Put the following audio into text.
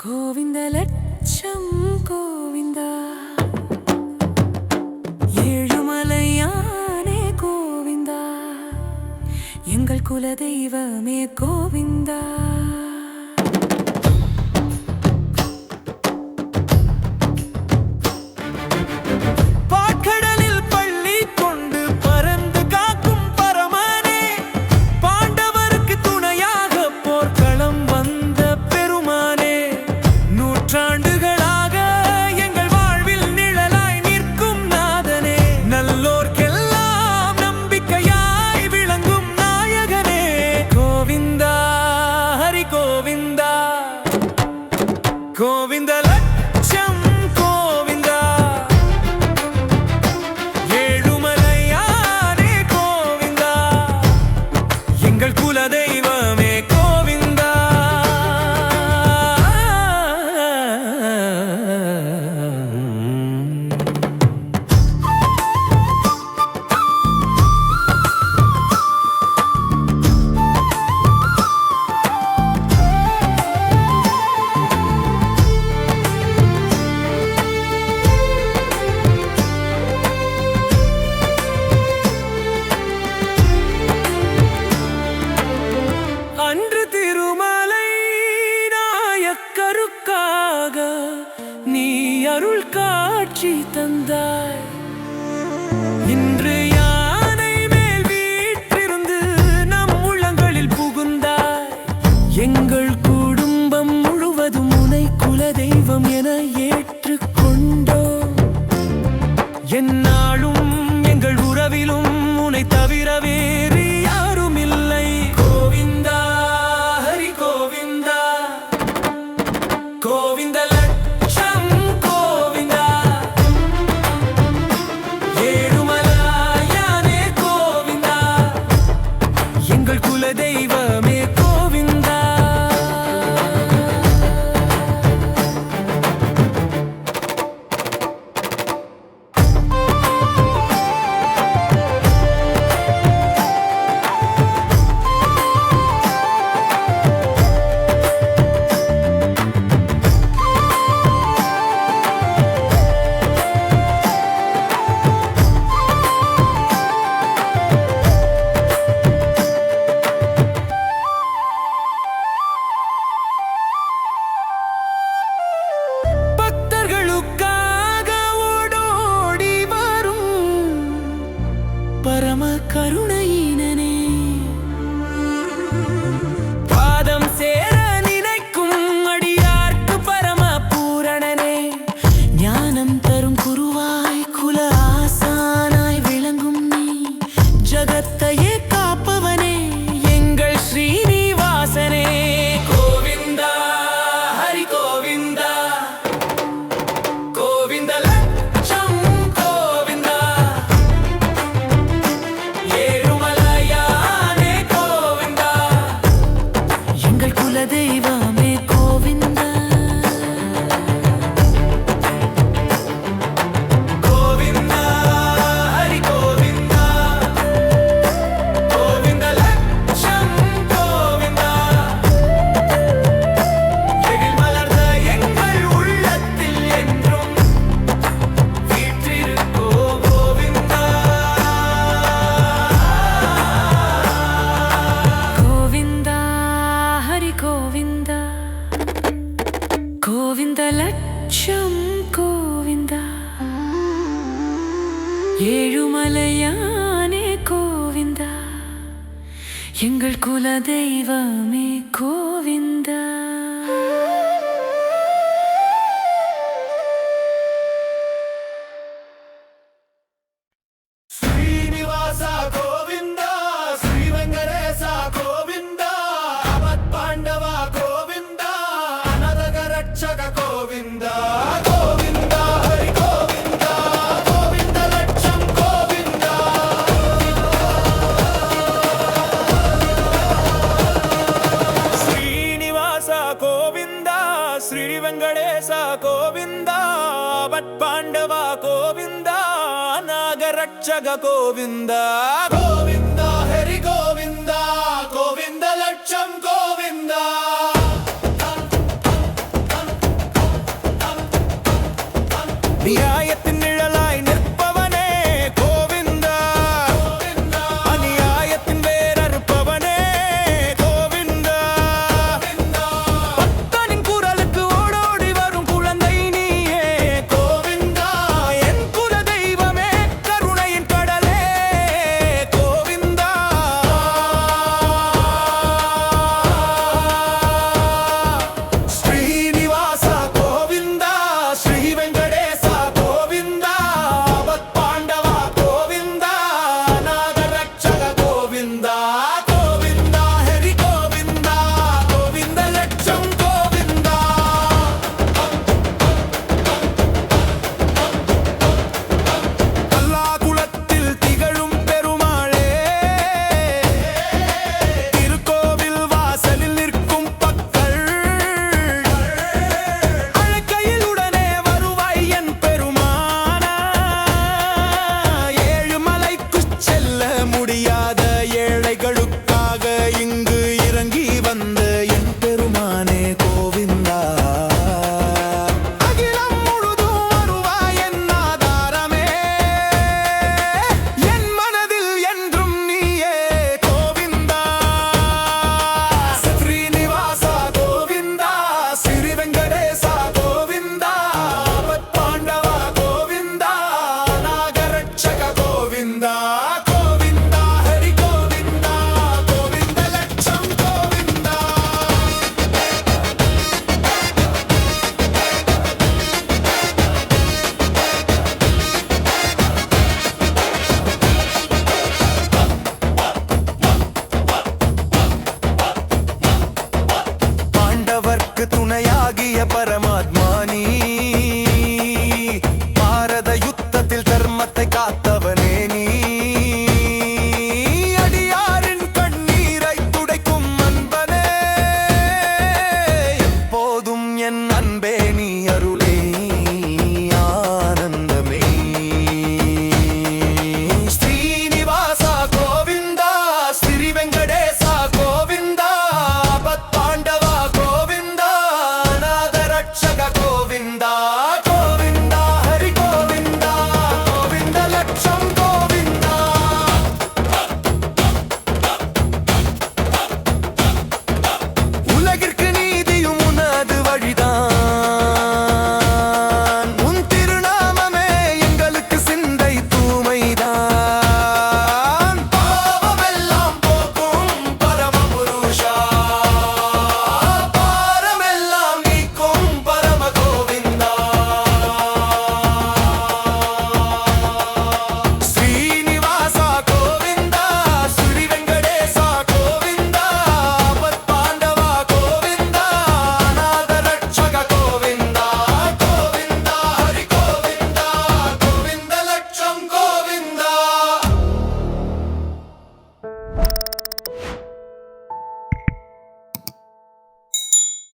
கோவிந்த லட்சம் கோவிந்தா, ஏழுமலையானே கோவிந்தா, எங்கள் குல தெய்வமே கோவிந்தா. கோவிந்த லட்சம் கோவிந்தா, ஏழுமலையானே கோவிந்தா, எங்கள் குல தெய்வமே கோவிந்தா. அன்று திருமலை நாயக்கருக்காக நீ அருள் காட்சி தந்தாய். இன்று யானை மேல் வீற்றிருந்து நம் உள்ளங்களில் புகுந்தாய். எங்கள் குடும்பம் முழுவதும் உனை குல தெய்வம் என ஏற்றுக்கொண்டோம். எந்நாளும் எங்கள் உறவிலும் உனை தவிர வேறு யாரும் இல்லை. கோவிந்த லட்சம் கோவிந்தா, ஏழுமலையானே கோவிந்தா, எங்கள் குல தெய்வமே கோவிந்தா. பரம கருணையினனே, பாதம் சேர நினைக்கும் அடியார்க்கு பரம பூரணனே, ஞானம் தரும் குருவாய் குல ஆசானாய் விளங்கும் நீ, ஜகத்தையே காப்பவனே எங்கள் ஸ்ரீனிவாசனே. கோவிந்தா ஹரி கோவிந்தா, கோவிந்த லட்சம் கோவிந்தா, ஏழுமலையானே கோவிந்தா, எங்கள் குல தெய்வமே கோவிந்தா. கோவிந்தா ஹரி கோவிந்தா, கோவிந்த லட்சம் கோவிந்தா, எழில் மலர்ந்த எங்கள் உள்ளத்தில் என்றும் வீற்றிருக்கோ கோவிந்தா. கோவிந்தா ஹரி கோவிந்தா, கோவிந்த லட்சம் கோவிந்தா, ஏழுமலையானே கோவிந்தா, எங்கள் குல தெய்வமே கோவிந்தா. శ్రీనివాస గోవింద శ్రీ వెంకటేశ గోవింద అమత్ పాండవ గోవింద అనరగ రక్షక గోవింద గోవింద హరి గోవింద గోవింద లక్ష్యం గోవింద. శ్రీనివాస గోవింద శ్రీ వెంకటేశ గోవింద అమత్ పాండవ గోవింద రక్షక గోవింద గోవింద హరి గోవింద గోవింద లక్ష్యం గోవింద. அடியா